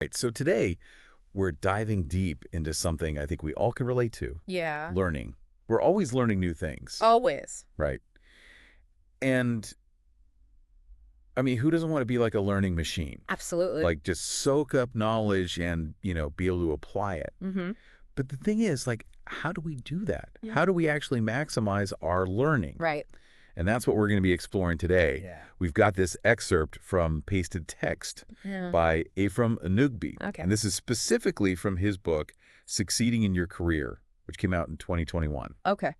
Right. So today we're diving deep into something I think we all can relate to, Yeah, learning. We're always learning new things, always. right? And I mean, who doesn't want to be like a learning machine? Absolutely. Like just soak up knowledge and, be able to apply it. Mm-hmm. But the thing is, like, how do we do that? Yeah. How do we actually maximize our learning? Right. And that's what we're going to be exploring today. Yeah. We've got this excerpt from Pasted Text Yeah. by Ephraim Anugbi. Okay. And this is specifically from his book, Succeeding in Your Career, which came out in 2021. Okay.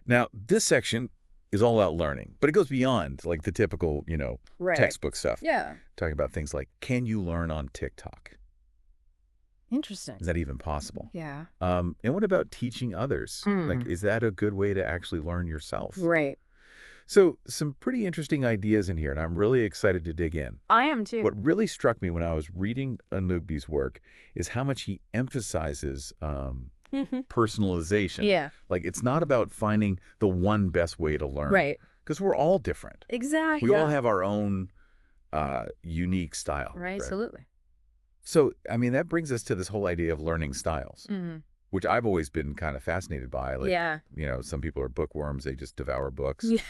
Now, this section is all about learning, but it goes beyond like the typical, Right. textbook stuff. Yeah. Talking about things like, can you learn on TikTok? Interesting. Is that even possible? Yeah. And what about teaching others? Like, is that a good way to actually learn yourself? Right. So some pretty interesting ideas in here, and I'm really excited to dig in. I am too. What really struck me when I was reading Anugbi's work is how much he emphasizes personalization. Yeah. Like, it's not about finding the one best way to learn. Right. Because we're all different. Exactly. We all have our own unique style. Right. Absolutely. So, I mean, that brings us to this whole idea of learning styles, which I've always been kind of fascinated by. Like, Yeah. some people are bookworms. They just devour books. Yeah.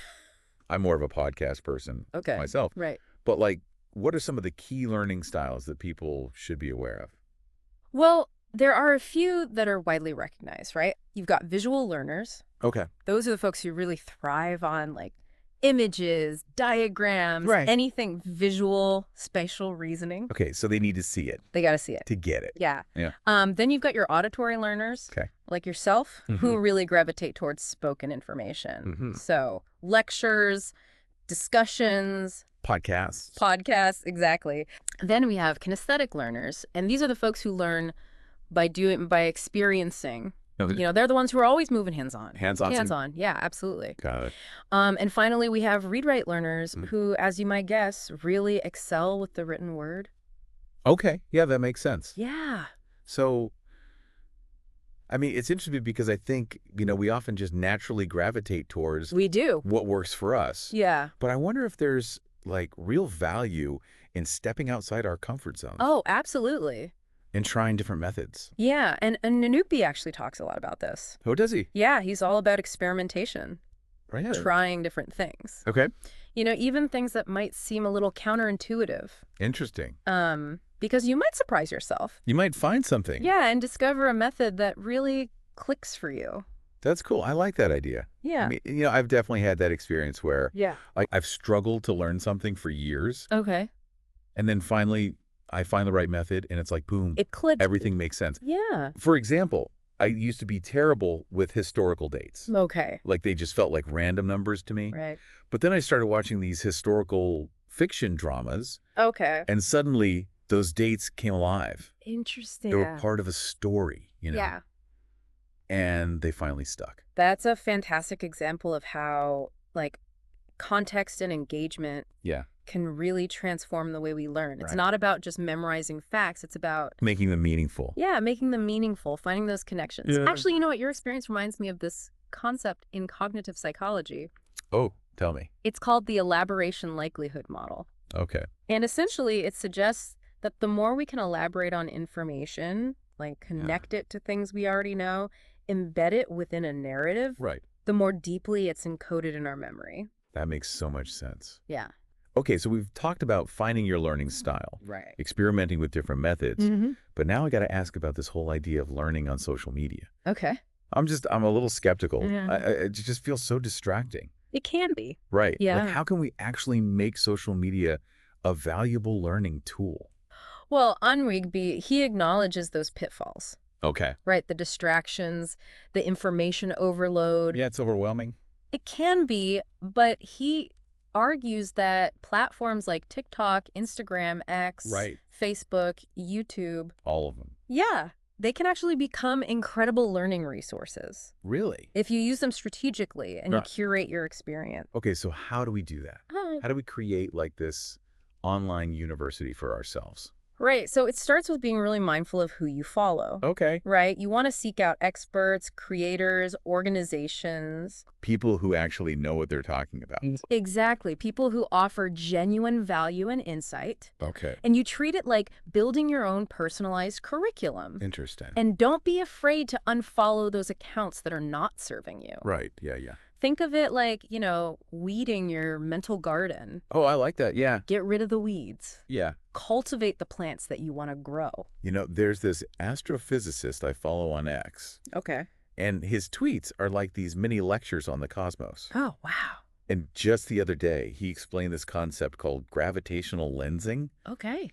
I'm more of a podcast person myself. Right. But, like, what are some of the key learning styles that people should be aware of? Well, there are a few that are widely recognized, right? You've got visual learners. Okay. Those are the folks who really thrive on like images, diagrams, Right. anything visual, spatial reasoning. Okay, so they need to see it They got to see it. to get it. Yeah. Yeah. Then you've got your auditory learners, Okay. like yourself, who really gravitate towards spoken information. So lectures, discussions, podcasts, exactly. Then we have kinesthetic learners, and these are the folks who learn by experiencing. Okay. They're the ones who are always moving hands-on. Hands-on. Hands-on, yeah, absolutely. Got it. And finally, we have read-write learners who, as you might guess, really excel with the written word. Okay. Yeah, that makes sense. Yeah. So, I mean, it's interesting because I think, we often just naturally gravitate towards We do. what works for us. Yeah. But I wonder if there's, like, real value in stepping outside our comfort zones Oh, absolutely. and trying different methods. Yeah, and Nanupi actually talks a lot about this. Oh, does he? Yeah, he's all about experimentation, Right. trying different things. Okay. Even things that might seem a little counterintuitive. Interesting. Because you might surprise yourself. You might find something. Yeah, and discover a method that really clicks for you. That's cool. I like that idea. Yeah. I mean, I've definitely had that experience where Yeah. I've struggled to learn something for years. Okay. And then finally, I find the right method and it's like, boom, It clicked. everything makes sense. Yeah. For example, I used to be terrible with historical dates. Okay. Like they just felt like random numbers to me. Right. But then I started watching these historical fiction dramas Okay. and suddenly those dates came alive. Interesting. They were part of a story, Yeah. and they finally stuck. That's a fantastic example of how, like, context and engagement Yeah. can really transform the way we learn. It's Right. not about just memorizing facts. It's about, Making them meaningful. yeah, making them meaningful, finding those connections. Yeah. Actually, you know what? Your experience reminds me of this concept in cognitive psychology. Oh, tell me. It's called the elaboration likelihood model. Okay. And essentially, it suggests that the more we can elaborate on information, like connect it to things we already know, embed it within a narrative, Right. the more deeply it's encoded in our memory. That makes so much sense. Yeah. Okay, so we've talked about finding your learning style, Right. experimenting with different methods, but now I got to ask about this whole idea of learning on social media. Okay. I'm a little skeptical. Yeah. It just feels so distracting. It can be. Right. Yeah. Like, how can we actually make social media a valuable learning tool? Well, Enrigby, he acknowledges those pitfalls, Okay. right? The distractions, the information overload. Yeah, it's overwhelming. It can be, but he argues that platforms like TikTok, Instagram, X, Right. Facebook, YouTube, All of them. yeah, they can actually become incredible learning resources Really? if you use them strategically and you Right. curate your experience. Okay, so how do we do that? How do we create like this online university for ourselves? Right. So it starts with being really mindful of who you follow. Okay. Right? You want to seek out experts, creators, organizations. People who actually know what they're talking about. Exactly. People who offer genuine value and insight. Okay. And you treat it like building your own personalized curriculum. Interesting. And don't be afraid to unfollow those accounts that are not serving you. Right. Yeah, yeah. Think of it like, weeding your mental garden. Oh, I like that. Yeah. Get rid of the weeds. Yeah. Cultivate the plants that you want to grow. There's this astrophysicist I follow on X. Okay. And his tweets are like these mini lectures on the cosmos. Oh, wow. And just the other day, he explained this concept called gravitational lensing. Okay.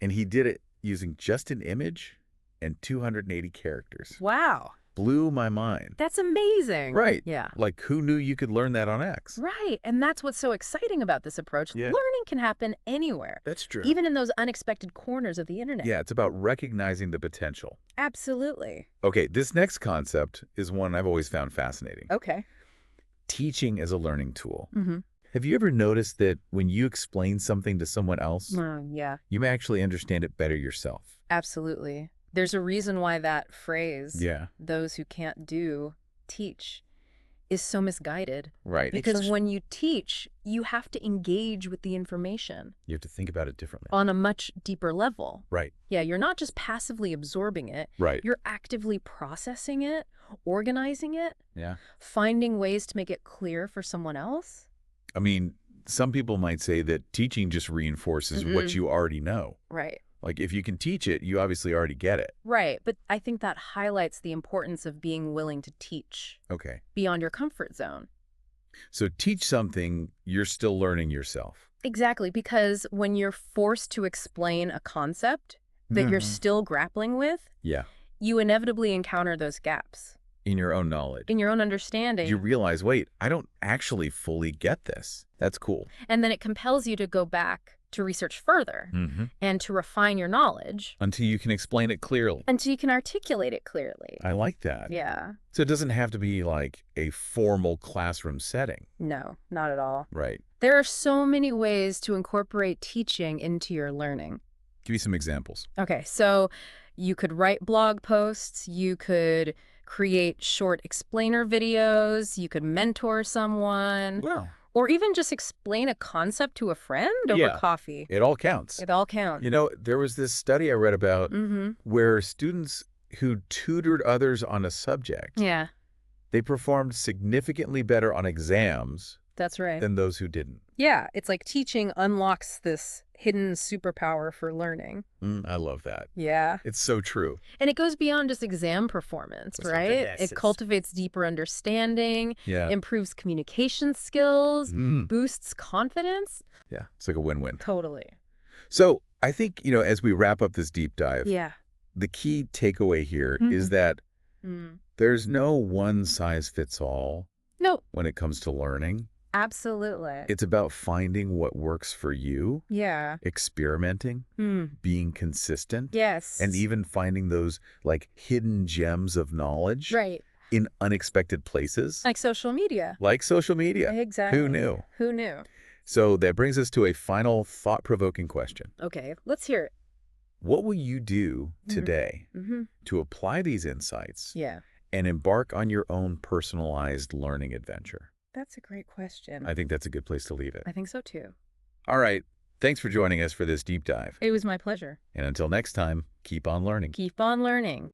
And he did it using just an image and 280 characters. Wow. Blew my mind. That's amazing. Right. Yeah. Like, who knew you could learn that on X? Right. And that's what's so exciting about this approach. Yeah. Learning can happen anywhere. That's true. Even in those unexpected corners of the internet. Yeah, it's about recognizing the potential. Absolutely. Okay, this next concept is one I've always found fascinating. Okay. Teaching as a learning tool. Mm-hmm. Have you ever noticed that when you explain something to someone else, Yeah. you may actually understand it better yourself? Absolutely. There's a reason why that phrase, Yeah. those who can't do, teach, is so misguided. Right. Because when you teach, you have to engage with the information You have to think about it differently. on a much deeper level. Right. Yeah, you're not just passively absorbing it. Right. You're actively processing it, organizing it, Yeah. finding ways to make it clear for someone else. I mean, some people might say that teaching just reinforces what you already know. Right. Like, if you can teach it, you obviously already get it. Right. But I think that highlights the importance of being willing to teach Okay. beyond your comfort zone. So teach something you're still learning yourself. Exactly. Because when you're forced to explain a concept that you're still grappling with, Yeah. you inevitably encounter those gaps In your own knowledge. in your own understanding. You realize, wait, I don't actually fully get this. That's cool. And then it compels you to go back to research further and to refine your knowledge. Until you can explain it clearly. Until you can articulate it clearly. I like that. Yeah. So it doesn't have to be like a formal classroom setting. No, not at all. Right. There are so many ways to incorporate teaching into your learning. Give me some examples. Okay, so you could write blog posts, you could create short explainer videos, you could mentor someone, Well, or even just explain a concept to a friend over coffee. it all counts. It all counts. There was this study I read about where students who tutored others on a subject, Yeah, they performed significantly better on exams that's right. than those who didn't. Yeah, it's like teaching unlocks this hidden superpower for learning. I love that. Yeah. It's so true. And it goes beyond just exam performance, right? It cultivates deeper understanding, Yeah. improves communication skills, boosts confidence. Yeah. It's like a win-win. Totally. So I think, as we wrap up this deep dive, Yeah. the key takeaway here is that there's no one size fits all No, when it comes to learning. absolutely. It's about finding what works for you, Yeah. experimenting, being consistent, Yes. and even finding those like hidden gems of knowledge Right. in unexpected places. Like social media. Like social media. Exactly. Who knew? Who knew? So that brings us to a final thought-provoking question. Okay, let's hear it. What will you do today Mm-hmm. to apply these insights Yeah. and embark on your own personalized learning adventure? That's a great question. I think that's a good place to leave it. I think so too. All right. Thanks for joining us for this deep dive. It was my pleasure. And until next time, keep on learning. Keep on learning.